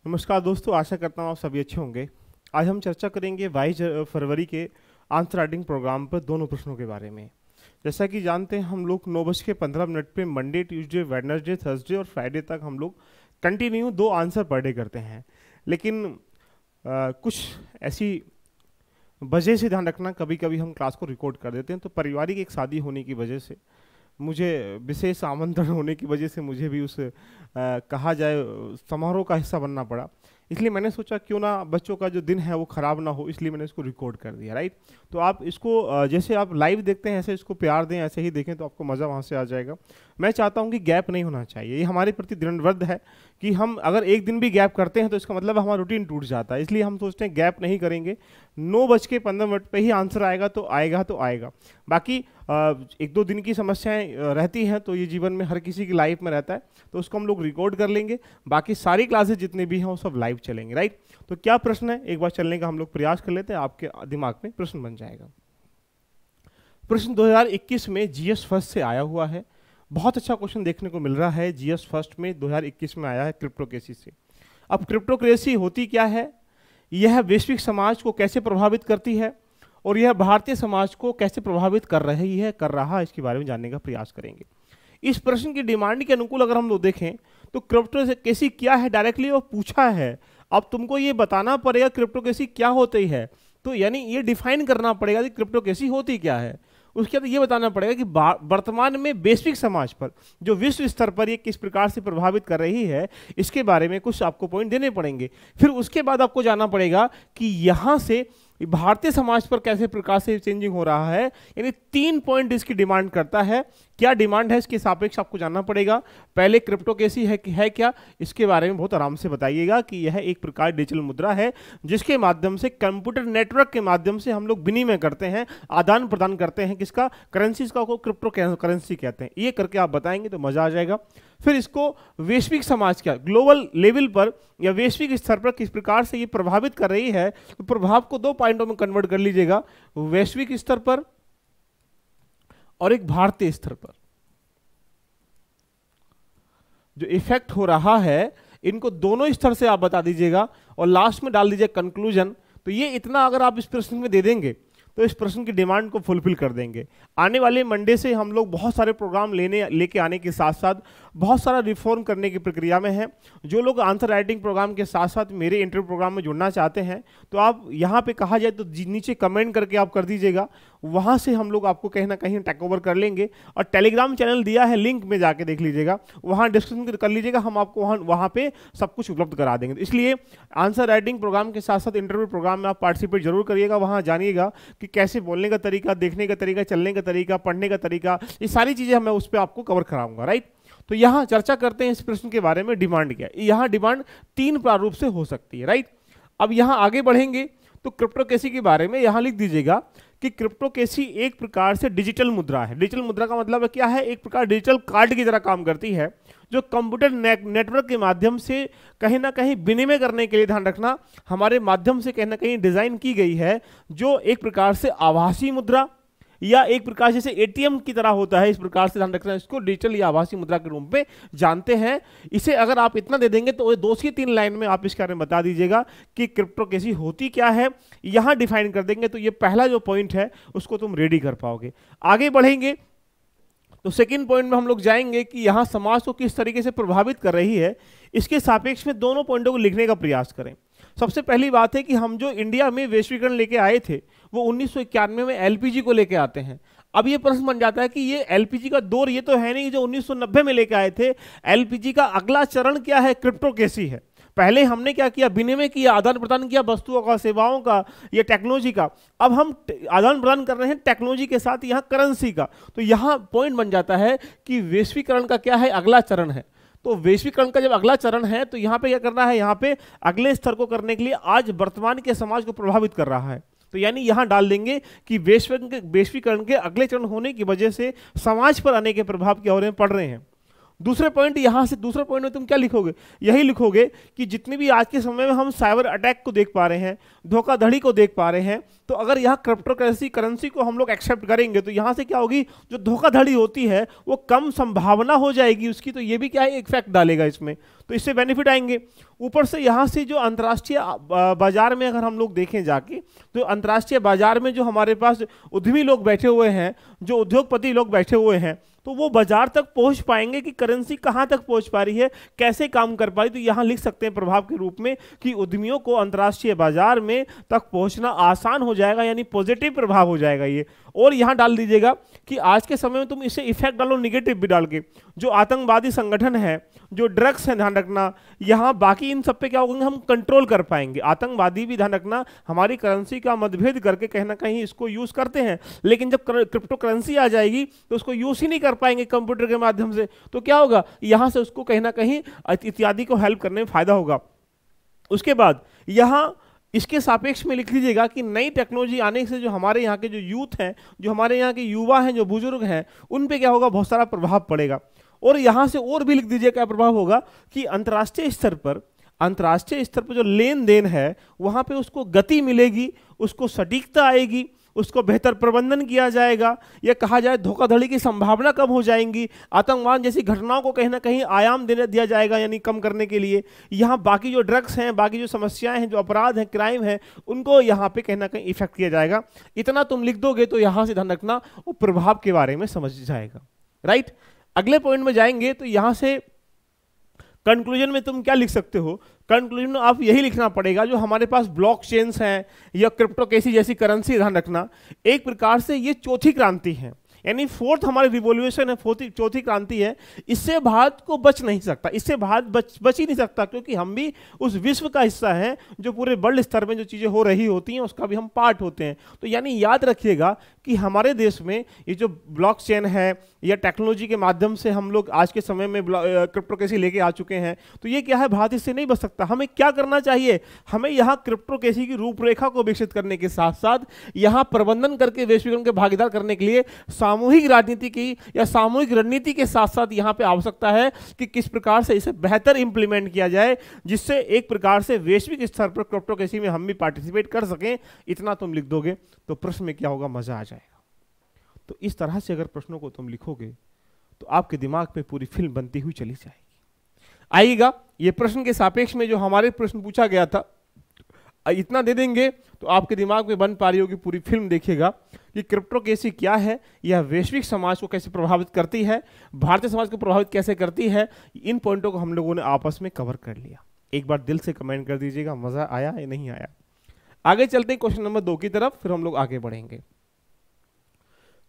नमस्कार दोस्तों, आशा करता हूँ आप सभी अच्छे होंगे। आज हम चर्चा करेंगे 22 फरवरी के आंसर राइटिंग प्रोग्राम पर दोनों प्रश्नों के बारे में। जैसा कि जानते हैं हम लोग 9:15 पे मंडे, ट्यूसडे, वेडनेसडे, थर्सडे और फ्राइडे तक हम लोग कंटिन्यू 2 आंसर पर डे करते हैं। लेकिन कुछ ऐसी वजह से ध्यान रखना, कभी कभी हम क्लास को रिकॉर्ड कर देते हैं, तो पारिवारिक एक शादी होने की वजह से, मुझे विशेष आमंत्रण होने की वजह से मुझे भी उस कहा जाए समारोह का हिस्सा बनना पड़ा। इसलिए मैंने सोचा क्यों ना बच्चों का जो दिन है वो खराब ना हो, इसलिए मैंने इसको रिकॉर्ड कर दिया। राइट, तो आप इसको जैसे आप लाइव देखते हैं ऐसे इसको प्यार दें, ऐसे ही देखें तो आपको मज़ा वहाँ से आ जाएगा। मैं चाहता हूँ कि गैप नहीं होना चाहिए, ये हमारे प्रति दृढ़बद्ध है कि हम अगर एक दिन भी गैप करते हैं तो इसका मतलब हमारा रूटीन टूट जाता है। इसलिए हम सोचते हैं गैप नहीं करेंगे, 9:15 पे ही आंसर आएगा तो आएगा तो आएगा। बाकी 1-2 दिन की समस्याएं रहती हैं, तो ये जीवन में हर किसी की लाइफ में रहता है, तो उसको हम लोग रिकॉर्ड कर लेंगे। बाकी सारी क्लासेस जितने भी हैं वो सब लाइव चलेंगे। राइट, तो क्या प्रश्न है एक बार चलने का हम लोग प्रयास कर लेते हैं, आपके दिमाग में प्रश्न बन जाएगा। प्रश्न 2021 में जीएस फर्स्ट से आया हुआ है। बहुत अच्छा क्वेश्चन देखने को मिल रहा है, जीएस फर्स्ट में 2021 में आया है क्रिप्टोक्रेसी से। अब क्रिप्टोक्रेसी होती क्या है, यह वैश्विक समाज को कैसे प्रभावित करती है और यह भारतीय समाज को कैसे प्रभावित कर रहा है, इसके बारे में जानने का प्रयास करेंगे। इस प्रश्न की डिमांड के अनुकूल अगर हम लोग देखें तो क्रिप्टोक्रेसी क्या है, डायरेक्टली वो पूछा है। अब तुमको ये बताना पड़ेगा क्रिप्टोक्रेसी क्या होती है, तो यानी ये डिफाइन करना पड़ेगा कि क्रिप्टोक्रेसी होती क्या है। उसके बाद ये बताना पड़ेगा कि वर्तमान में वैश्विक समाज पर, जो विश्व स्तर पर ये किस प्रकार से प्रभावित कर रही है, इसके बारे में कुछ आपको पॉइंट देने पड़ेंगे। फिर उसके बाद आपको जानना पड़ेगा कि यहाँ से भारतीय समाज पर कैसे प्रकार से चेंजिंग हो रहा है। यानी 3 पॉइंट इसकी डिमांड करता है। क्या डिमांड है इसके सापेक्ष आपको जानना पड़ेगा। पहले क्रिप्टोक्रेसी है क्या, इसके बारे में बहुत आराम से बताइएगा कि यह एक प्रकार डिजिटल मुद्रा है जिसके माध्यम से कंप्यूटर नेटवर्क के माध्यम से हम लोग विनिमय करते हैं, आदान प्रदान करते हैं। किसका? करेंसीज का, को क्रिप्टो करेंसी कहते हैं। ये करके आप बताएंगे तो मजा आ जाएगा। फिर इसको वैश्विक समाज का, ग्लोबल लेवल पर या वैश्विक स्तर पर किस प्रकार से ये प्रभावित कर रही है, तो प्रभाव को 2 पॉइंटों में कन्वर्ट कर लीजिएगा, वैश्विक स्तर पर और एक भारतीय स्तर पर जो इफेक्ट हो रहा है, इनको दोनों स्तर से आप बता दीजिएगा और लास्ट में डाल दीजिए कंक्लूजन। तो ये इतना अगर आप इस प्रश्न में दे देंगे तो इस प्रश्न की डिमांड को फुलफिल कर देंगे। आने वाले मंडे से हम लोग बहुत सारे प्रोग्राम लेके आने के साथ साथ बहुत सारा रिफॉर्म करने की प्रक्रिया में हैं। जो लोग आंसर राइटिंग प्रोग्राम के साथ साथ मेरे इंटरव्यू प्रोग्राम में जुड़ना चाहते हैं तो आप यहाँ पे कहा जाए तो नीचे कमेंट करके आप कर दीजिएगा, वहाँ से हम लोग आपको कहीं ना कहीं टेक ओवर कर लेंगे। और टेलीग्राम चैनल दिया है, लिंक में जाके देख लीजिएगा, वहाँ डिस्कशन कर लीजिएगा, हम आपको वहाँ पे सब कुछ उपलब्ध करा देंगे। तो इसलिए आंसर राइटिंग प्रोग्राम के साथ साथ इंटरव्यू प्रोग्राम में आप पार्टिसिपेट जरूर करिएगा। वहाँ जानिएगा कि कैसे बोलने का तरीका, देखने का तरीका, चलने का तरीका, पढ़ने का तरीका, ये सारी चीज़ें मैं उस पर आपको कवर कराऊंगा। राइट, तो यहाँ चर्चा करते हैं इस प्रश्न के बारे में। डिमांड क्या है, यहाँ डिमांड 3 प्रारूप से हो सकती है। राइट, अब यहाँ आगे बढ़ेंगे तो क्रिप्टोक्रेसी के बारे में यहाँ लिख दीजिएगा कि क्रिप्टोक्रेसी एक प्रकार से डिजिटल मुद्रा है। डिजिटल मुद्रा का मतलब क्या है, एक प्रकार डिजिटल कार्ड की तरह काम करती है जो कंप्यूटर नेटवर्क के माध्यम से कहीं ना कहीं विनिमय करने के लिए, ध्यान रखना, हमारे माध्यम से कहीं ना कहीं डिजाइन की गई है, जो एक प्रकार से आभासी मुद्रा या एक प्रकार जैसे एटीएम की तरह होता है, इस प्रकार से ध्यान रखना, इसको डिजिटल या आभासी मुद्रा के रूप में जानते हैं। इसे अगर आप इतना दे देंगे तो 2 से 3 लाइन में आप इसके बारे में बता दीजिएगा कि क्रिप्टोक्रेसी होती क्या है, यहां डिफाइन कर देंगे तो ये पहला जो पॉइंट है उसको तुम रेडी कर पाओगे। आगे बढ़ेंगे तो सेकंड पॉइंट में हम लोग जाएंगे कि यहां समाज को किस तरीके से प्रभावित कर रही है, इसके सापेक्ष में दोनों पॉइंटों को लिखने का प्रयास करें। सबसे पहली बात है कि हम जो इंडिया में वैश्वीकरण लेके आए थे वो 1991 में एलपीजी को लेके आते हैं। अब ये प्रश्न बन जाता है कि ये एलपीजी का दौर ये तो है नहीं जो 1990 में लेके आए थे। एलपीजी का अगला चरण क्या है, क्रिप्टोक्रेसी है। पहले हमने क्या किया, विनिमय किया, आदान प्रदान किया वस्तुओं का, सेवाओं का, या टेक्नोलॉजी का। अब हम आदान प्रदान कर रहे हैं टेक्नोलॉजी के साथ यहाँ करेंसी का। तो यहाँ पॉइंट बन जाता है कि वैश्वीकरण का क्या है, अगला चरण है। तो वैश्वीकरण का जब अगला चरण है तो यहाँ पे क्या करना है, यहाँ पे अगले स्तर को करने के लिए आज वर्तमान के समाज को प्रभावित कर रहा है। तो यानी यहाँ डाल देंगे कि वैश्वीकरण के अगले चरण होने की वजह से समाज पर आने के प्रभाव क्या हो रहे हैं, पड़ रहे हैं। दूसरे पॉइंट यहां से, दूसरे पॉइंट में तुम क्या लिखोगे, यही लिखोगे कि जितनी भी आज के समय में हम साइबर अटैक को देख पा रहे हैं, धोखाधड़ी को देख पा रहे हैं, तो अगर यहाँ क्रिप्टो करेंसी को हम लोग एक्सेप्ट करेंगे तो यहाँ से क्या होगी, जो धोखाधड़ी होती है वो कम संभावना हो जाएगी उसकी, तो ये भी क्या है, इफेक्ट डालेगा इसमें, तो इससे बेनिफिट आएंगे। ऊपर से यहाँ से जो अंतर्राष्ट्रीय बाजार में अगर हम लोग देखें जाके, तो अंतर्राष्ट्रीय बाजार में जो हमारे पास उद्यमी लोग बैठे हुए हैं, जो उद्योगपति लोग बैठे हुए हैं, तो वो बाजार तक पहुंच पाएंगे कि करेंसी कहां तक पहुंच पा रही है, कैसे काम कर पा रही। तो यहां लिख सकते हैं प्रभाव के रूप में कि उद्यमियों को अंतर्राष्ट्रीय बाजार में तक पहुंचना आसान हो जाएगा, यानी पॉजिटिव प्रभाव हो जाएगा ये। और यहां डाल दीजिएगा कि आज के समय में तुम इसे इफेक्ट डालो निगेटिव भी डाल के, जो आतंकवादी संगठन है, जो ड्रग्स है, ध्यान रखना यहाँ, बाकी इन सब पे क्या होगा, हम कंट्रोल कर पाएंगे। आतंकवादी भी ध्यान रखना हमारी करेंसी का मतभेद करके कहीं ना कहीं इसको यूज करते हैं, लेकिन जब क्रिप्टो करेंसी आ जाएगी तो उसको यूज ही नहीं कर पाएंगे कंप्यूटर के माध्यम से, तो क्या होगा, यहां से उसको कहीं ना कहीं इत्यादि को हेल्प करने में फायदा होगा। उसके बाद यहां इसके सापेक्ष में लिख लीजिएगा कि नई टेक्नोलॉजी आने से जो हमारे यहाँ के जो यूथ हैं, जो हमारे यहाँ के युवा हैं, जो बुजुर्ग हैं, उन पे क्या होगा, बहुत सारा प्रभाव पड़ेगा। और यहाँ से और भी लिख दीजिए क्या प्रभाव होगा कि अंतर्राष्ट्रीय स्तर पर जो लेन देन है वहाँ पे उसको गति मिलेगी, उसको सटीकता आएगी, उसको बेहतर प्रबंधन किया जाएगा, या कहा जाए धोखाधड़ी की संभावना कम हो जाएंगी, आतंकवाद जैसी घटनाओं को कहीं ना कहीं आयाम देने दिया जाएगा, यानी कम करने के लिए। यहाँ बाकी जो ड्रग्स हैं, बाकी जो समस्याएं हैं, जो अपराध हैं, क्राइम है, उनको यहाँ पे कहीं ना कहीं इफेक्ट किया जाएगा। इतना तुम लिख दोगे तो यहाँ से ध्यान रखना वो प्रभाव के बारे में समझ जाएगा, राइट। अगले पॉइंट में जाएंगे तो यहाँ से कंक्लूजन में तुम क्या लिख सकते हो, कंक्लूजन में आप यही लिखना पड़ेगा, जो हमारे पास ब्लॉकचेन्स हैं या क्रिप्टोकरेंसी जैसी करेंसी, ध्यान रखना एक प्रकार से ये चौथी क्रांति है, यानी फोर्थ हमारी रिवॉल्यूशन है, चौथी क्रांति है। इससे भारत को बच नहीं सकता, इससे भारत बच ही नहीं सकता, क्योंकि हम भी उस विश्व का हिस्सा हैं, जो पूरे वर्ल्ड स्तर में जो चीज़ें हो रही होती हैं उसका भी हम पार्ट होते हैं। तो यानी याद रखिएगा कि हमारे देश में ये जो ब्लॉकचेन है या टेक्नोलॉजी के माध्यम से हम लोग आज के समय में क्रिप्टोकरेंसी लेके आ चुके हैं, तो ये क्या है, भारत इससे नहीं बच सकता। हमें क्या करना चाहिए, हमें यहाँ क्रिप्टोकरेंसी की रूपरेखा को विकसित करने के साथ साथ यहाँ प्रबंधन करके वैश्वीकरण के भागीदार करने के लिए सामूहिक राजनीति की या सामूहिक रणनीति के साथ साथ यहाँ पे आवश्यकता है कि किस प्रकार से इसे बेहतर इंप्लीमेंट किया जाए, जिससे एक प्रकार से वैश्विक स्तर पर क्रिप्टोकरेंसी में हम भी पार्टिसिपेट कर सकें। इतना तुम लिख दोगे तो प्रश्न में क्या होगा, मजा आ जाएगा। तो इस तरह से अगर प्रश्नों को तुम लिखोगे तो आपके दिमाग में पूरी फिल्म बनती हुई चली जाएगी। आइएगा ये प्रश्न के सापेक्ष में जो हमारे प्रश्न पूछा गया था, इतना दे देंगे तो आपके दिमाग में बन पा रही होगी पूरी फिल्म। देखिएगा कि क्रिप्टोकरेंसी क्या है, यह वैश्विक समाज को कैसे प्रभावित करती है, भारतीय समाज को प्रभावित कैसे करती है, इन पॉइंटों को हम लोगों ने आपस में कवर कर लिया। एक बार दिल से कमेंट कर दीजिएगा मजा आया या नहीं आया। आगे चलते हैं क्वेश्चन नंबर 2 की तरफ, फिर हम लोग आगे बढ़ेंगे।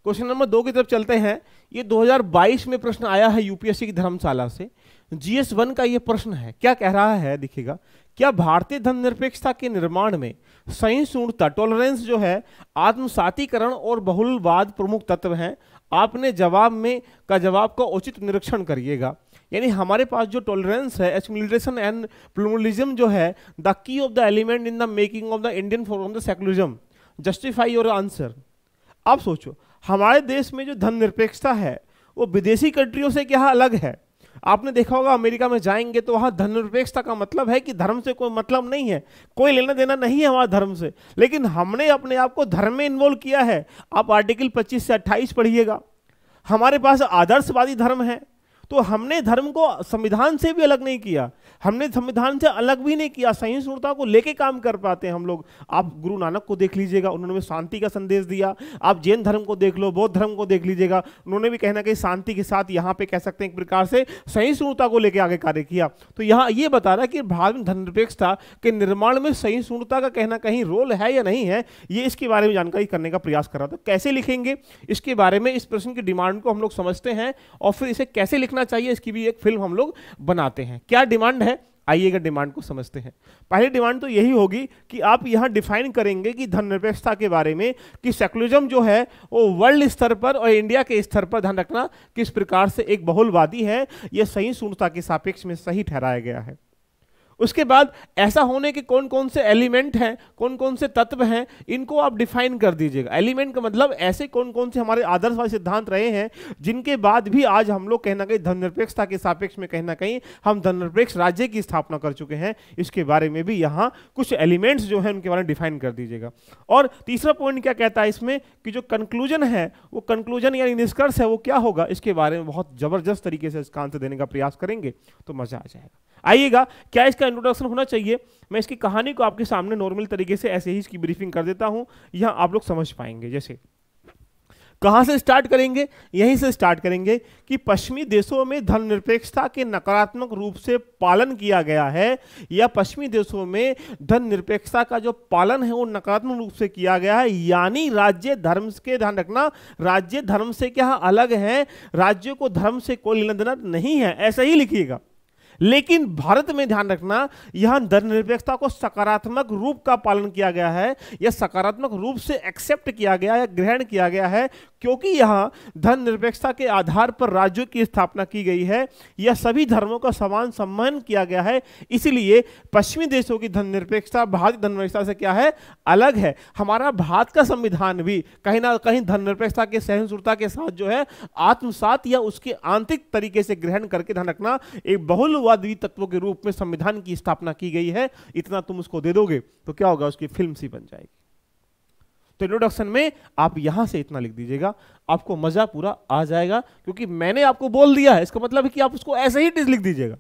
क्वेश्चन नंबर 2 की तरफ चलते हैं। ये 2022 में प्रश्न आया है यूपीएससी की धर्मशाला से, GS1 का ये प्रश्न है। क्या कह रहा है देखिएगा, क्या भारतीय धर्मनिरपेक्षता के निर्माण में सहिष्णुता, टॉलरेंस जो है, आत्मसातीकरण और बहुलवाद प्रमुख तत्व हैं? आपने जवाब का उचित निरीक्षण करिएगा। यानी हमारे पास जो टॉलरेंस है, एसिमिलेशन एंड प्लूरलिज्म जो है, the key of the element in the making of the Indian form of the secularism, justify your answer. आप सोचो हमारे देश में जो धर्मनिरपेक्षता है वो विदेशी कंट्रियों से क्या अलग है। आपने देखा होगा अमेरिका में जाएंगे तो वहां धर्मनिरपेक्षता का मतलब है कि धर्म से कोई मतलब नहीं है, कोई लेना देना नहीं है हमारा धर्म से, लेकिन हमने अपने आप को धर्म में इन्वॉल्व किया है। आप आर्टिकल 25 से 28 पढ़िएगा। हमारे पास आदर्शवादी धर्म है, तो हमने धर्म को संविधान से भी अलग नहीं किया, हमने संविधान से अलग भी नहीं किया, सहिष्णुता को लेके काम कर पाते हैं हम लोग। आप गुरु नानक को देख लीजिएगा, उन्होंने भी शांति का संदेश दिया। आप जैन धर्म को देख लो, बौद्ध धर्म को देख लीजिएगा, उन्होंने भी कहना कहीं शांति के साथ यहाँ पे कह सकते हैं एक प्रकार से सहिष्णुता को लेकर आगे कार्य किया। तो यहाँ ये बता रहा है कि भारत में धर्मनिरपेक्षता के निर्माण में सहिष्णुता का कहना कहीं रोल है या नहीं है, ये इसके बारे में जानकारी करने का प्रयास कर रहा था। कैसे लिखेंगे इसके बारे में, इस प्रश्न की डिमांड को हम लोग समझते हैं और फिर इसे कैसे लिखना चाहिए इसकी भी एक फिल्म हम लोग बनाते हैं। क्या डिमांड है, आइएगा डिमांड को समझते हैं। पहली डिमांड तो यही होगी कि आप यहां डिफाइन करेंगे कि धर्मनिरपेक्षता के बारे में कि सेकुलरिज्म जो है वो वर्ल्ड स्तर पर और इंडिया के स्तर पर, ध्यान रखना, किस प्रकार से एक बहुलवादी है, यह सहिष्णुता के सापेक्ष में सही ठहराया गया है। उसके बाद ऐसा होने के कौन कौन से एलिमेंट हैं, कौन कौन से तत्व हैं, इनको आप डिफाइन कर दीजिएगा। एलिमेंट का मतलब ऐसे कौन कौन से हमारे आदर्शवादी सिद्धांत रहे हैं जिनके बाद भी आज हम लोग कहीं ना कहीं धर्मनिरपेक्षता के सापेक्ष में कहीं ना कहीं हम धर्मनिरपेक्ष राज्य की स्थापना कर चुके हैं, इसके बारे में भी यहाँ कुछ एलिमेंट्स जो है उनके बारे में डिफाइन कर दीजिएगा। और तीसरा पॉइंट क्या कहता है इसमें कि जो कंक्लूजन है, वो कंक्लूजन यानी निष्कर्ष है, वो क्या होगा, इसके बारे में बहुत जबरदस्त तरीके से इसका आंसर देने का प्रयास करेंगे तो मजा आ जाएगा। आइएगा, क्या इसका इंट्रोडक्शन होना चाहिए, मैं इसकी कहानी को आपके सामने नॉर्मल तरीके से ऐसे ही इसकी ब्रीफिंग कर देता हूं, यहां आप लोग समझ पाएंगे। जैसे कहां से स्टार्ट करेंगे, यहीं से स्टार्ट करेंगे कि पश्चिमी देशों में धर्मनिरपेक्षता के नकारात्मक रूप से पालन किया गया है, या पश्चिमी देशों में धर्मनिरपेक्षता का जो पालन है वो नकारात्मक रूप से किया गया है, यानी राज्य धर्म के, ध्यान रखना, राज्य धर्म से क्या अलग है, राज्यों को धर्म से कोई लेना देना नहीं है, ऐसा ही लिखिएगा। लेकिन भारत में ध्यान रखना, यहां धर्मनिरपेक्षता को सकारात्मक रूप का पालन किया गया है, या सकारात्मक रूप से एक्सेप्ट किया गया है, ग्रहण किया गया है, क्योंकि यहां धर्मनिरपेक्षता के आधार पर राज्यों की स्थापना की गई है, या सभी धर्मों का समान सम्मान किया गया है। इसलिए पश्चिमी देशों की धर्मनिरपेक्षता भारतीय धर्मनिरपेक्षता से क्या है, अलग है। हमारा भारत का संविधान भी कहीं ना कहीं धर्मनिरपेक्षता के सहिष्णुता के साथ जो है आत्मसात या उसके आंतरिक तरीके से ग्रहण करके, ध्यान रखना, एक बहुलवादी तत्वों के रूप में संविधान की स्थापना की गई है। इतना तुम उसको दे दोगे तो क्या होगा, उसकी फिल्म सी बन जाएगी। तो इंट्रोडक्शन में आप यहां से इतना लिख दीजिएगा, आपको मजा पूरा आ जाएगा, क्योंकि मैंने आपको बोल दिया है, इसका मतलब है कि आप उसको ऐसे ही लिख दीजिएगा।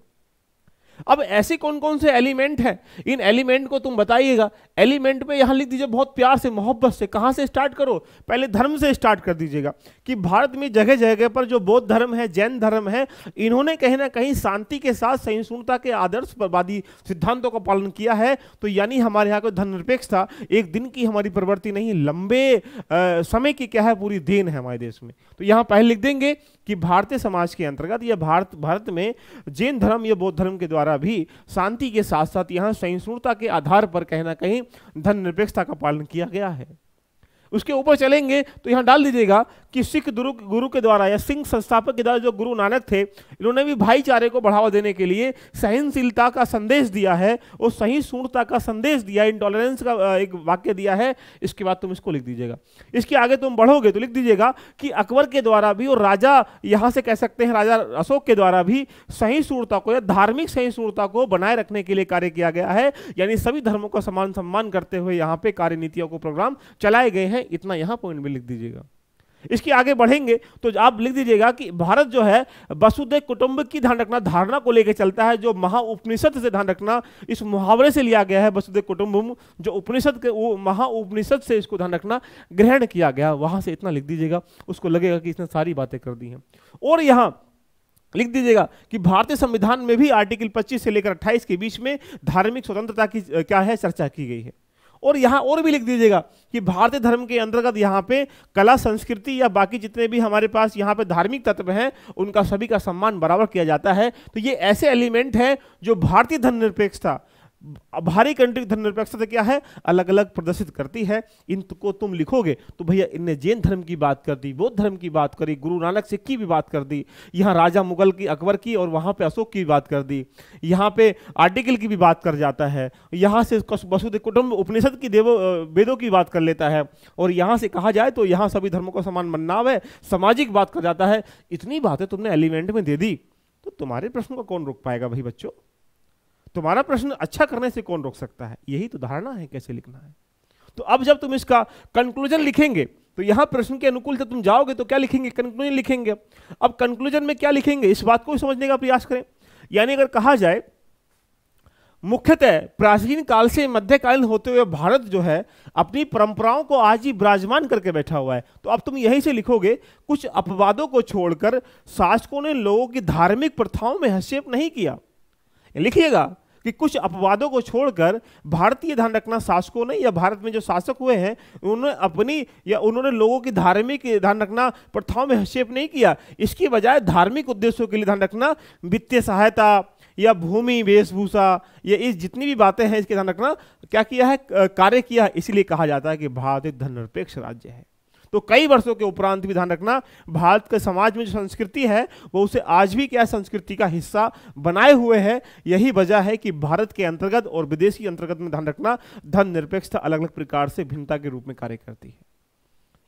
अब ऐसे कौन कौन से एलिमेंट हैं, इन एलिमेंट को तुम बताइएगा। एलिमेंट पे यहां लिख दीजिए बहुत प्यार से, मोहब्बत से। कहां से स्टार्ट करो, पहले धर्म से स्टार्ट कर दीजिएगा कि भारत में जगह जगह पर जो बौद्ध धर्म है, जैन धर्म है, इन्होंने कहीं ना कहीं शांति के साथ सहिष्णुता के आदर्शवादी सिद्धांतों का पालन किया है। तो यानी हमारे यहाँ को धर्मनिरपेक्षता एक दिन की हमारी प्रवृत्ति नहीं, लंबे समय की क्या है, पूरी देन है हमारे देश में। तो यहाँ पहले लिख देंगे कि भारतीय समाज के अंतर्गत या भारत में जैन धर्म या बौद्ध धर्म के द्वारा भी शांति के साथ साथ यहाँ सहिष्णुता के आधार पर कहीं ना कहीं धर्मनिरपेक्षता का पालन किया गया है। उसके ऊपर चलेंगे तो यहाँ डाल दीजिएगा कि सिख गुरु के द्वारा या सिंह संस्थापक के द्वारा जो गुरु नानक थे, इन्होंने भी भाईचारे को बढ़ावा देने के लिए सहनशीलता का संदेश दिया है और सहिष्णुता का संदेश दिया, इंटॉलरेंस का एक वाक्य दिया है। इसके बाद तुम इसको लिख दीजिएगा। इसके आगे तुम बढ़ोगे तो लिख दीजिएगा कि अकबर के द्वारा भी और राजा, यहाँ से कह सकते हैं राजा अशोक के द्वारा भी सहिष्णुता को या धार्मिक सहिष्णुता को बनाए रखने के लिए कार्य किया गया है, यानी सभी धर्मों का समान सम्मान करते हुए यहाँ पे कार्य नीतियों को प्रोग्राम चलाए गए हैं। इतना यहां पॉइंट में लिख दीजिएगा। इसके आगे बढ़ेंगे तो आप लिख दीजिएगा कि भारत जो है वसुधैव कुटुंबकम की, ध्यान रखना, धारणा को लेकर चलता है, जो महाउपनिषद से, ध्यान रखना, इस मुहावरे से लिया गया है। वसुधैव कुटुंबकम जो उपनिषद के, वो महाउपनिषद से इसको, ध्यान रखना, ग्रहण किया गया। वहां से इतना लिख दीजिएगा, उसको लगेगा कि इसने सारी बातें कर दी हैं। और यहां लिख दीजिएगा कि भारतीय संविधान में भी आर्टिकल 25 से लेकर 28 के बीच में धार्मिक स्वतंत्रता की क्या है, चर्चा की गई है। और यहां और भी लिख दीजिएगा कि भारतीय धर्म के अंतर्गत यहां पे कला, संस्कृति या बाकी जितने भी हमारे पास यहां पे धार्मिक तत्व हैं, उनका सभी का सम्मान बराबर किया जाता है। तो ये ऐसे एलिमेंट हैं जो भारतीय धर्मनिरपेक्षता, बाहरी कंट्री धर्मनिरपेक्षता से क्या है, अलग अलग प्रदर्शित करती है। इनको तुम लिखोगे तो भैया इनने जैन धर्म की बात कर दी, बौद्ध धर्म की बात करी, गुरु नानक सिख की भी बात कर दी, यहाँ राजा मुगल की, अकबर की, और वहाँ पे अशोक की भी बात कर दी, यहाँ पे आर्टिकल की भी बात कर जाता है, यहाँ से वसुधैव कुटुंब उपनिषद की वेदों की बात कर लेता है, और यहाँ से कहा जाए तो यहाँ सभी धर्मों का समान मन्नाव है, सामाजिक बात कर जाता है। इतनी बातें तुमने एलिमेंट में दे दी तो तुम्हारे प्रश्न को कौन रोक पाएगा भाई बच्चों? तुम्हारा प्रश्न अच्छा करने से कौन रोक सकता है? यही तो धारणा है कैसे लिखना है। तो अब जब तुम इसका कंक्लूजन लिखेंगे तो यहां प्रश्न के अनुकूल से तुम जाओगे तो क्या लिखेंगे, कंक्लूजन लिखेंगे। अब कंक्लूजन में क्या लिखेंगे, इस बात को समझने का प्रयास करें। यानी अगर कहा जाए मुख्यतः प्राचीन काल से मध्यकालीन होते हुए भारत जो है अपनी परंपराओं को आज ही विराजमान करके बैठा हुआ है। तो अब तुम यहीं से लिखोगे, कुछ अपवादों को छोड़कर शासकों ने लोगों की धार्मिक प्रथाओं में हस्तक्षेप नहीं किया। लिखिएगा कि कुछ अपवादों को छोड़कर भारतीय, ध्यान रखना, शासकों ने या भारत में जो शासक हुए हैं उन्होंने लोगों की धार्मिक, ध्यान रखना, प्रथाओं में हस्तक्षेप नहीं किया। इसकी बजाय धार्मिक उद्देश्यों के लिए, ध्यान रखना, वित्तीय सहायता या भूमि, वेशभूषा, या इस जितनी भी बातें हैं इसके ध्यान रखना क्या किया है, कार्य किया है। इसलिए कहा जाता है कि भारत एक धर्मनिरपेक्ष राज्य है। तो कई वर्षों के उपरांत भी ध्यान रखना, भारत के समाज में जो संस्कृति है वो उसे आज भी क्या संस्कृति का हिस्सा बनाए हुए है। यही वजह है कि भारत के अंतर्गत और विदेशी अंतर्गत में ध्यान रखना, धर्मनिरपेक्षता अलग अलग प्रकार से भिन्नता के रूप में कार्य करती है।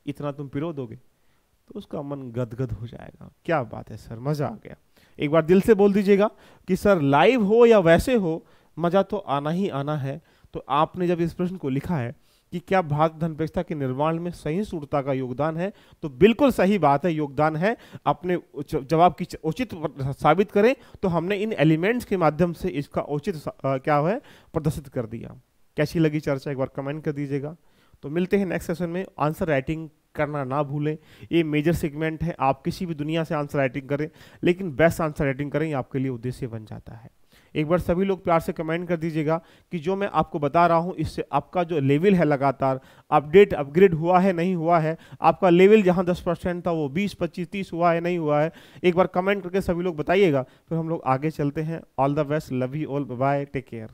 इतना तुम पिरो दोगे तो उसका मन गदगद हो जाएगा। क्या बात है सर, मजा आ गया। एक बार दिल से बोल दीजिएगा कि सर लाइव हो या वैसे हो मजा तो आना ही आना है। तो आपने जब इस प्रश्न को लिखा है कि क्या भारत धर्मनिरपेक्षता के निर्माण में सहिष्णुता का योगदान है, तो बिल्कुल सही बात है, योगदान है। अपने जवाब की उचित साबित करें तो हमने इन एलिमेंट्स के माध्यम से इसका उचित क्या है प्रदर्शित कर दिया। कैसी लगी चर्चा, एक बार कमेंट कर दीजिएगा। तो मिलते हैं नेक्स्ट सेशन में। आंसर राइटिंग करना ना भूलें, ये मेजर सेगमेंट है। आप किसी भी दुनिया से आंसर राइटिंग करें, लेकिन बेस्ट आंसर राइटिंग करें, ये आपके लिए उद्देश्य बन जाता है। एक बार सभी लोग प्यार से कमेंट कर दीजिएगा कि जो मैं आपको बता रहा हूं इससे आपका जो लेवल है लगातार अपग्रेड हुआ है नहीं हुआ है, आपका लेवल जहां 10% था वो 20, 25, 30 हुआ है नहीं हुआ है। एक बार कमेंट करके सभी लोग बताइएगा, फिर हम लोग आगे चलते हैं। All the best, love you all, bye, take care.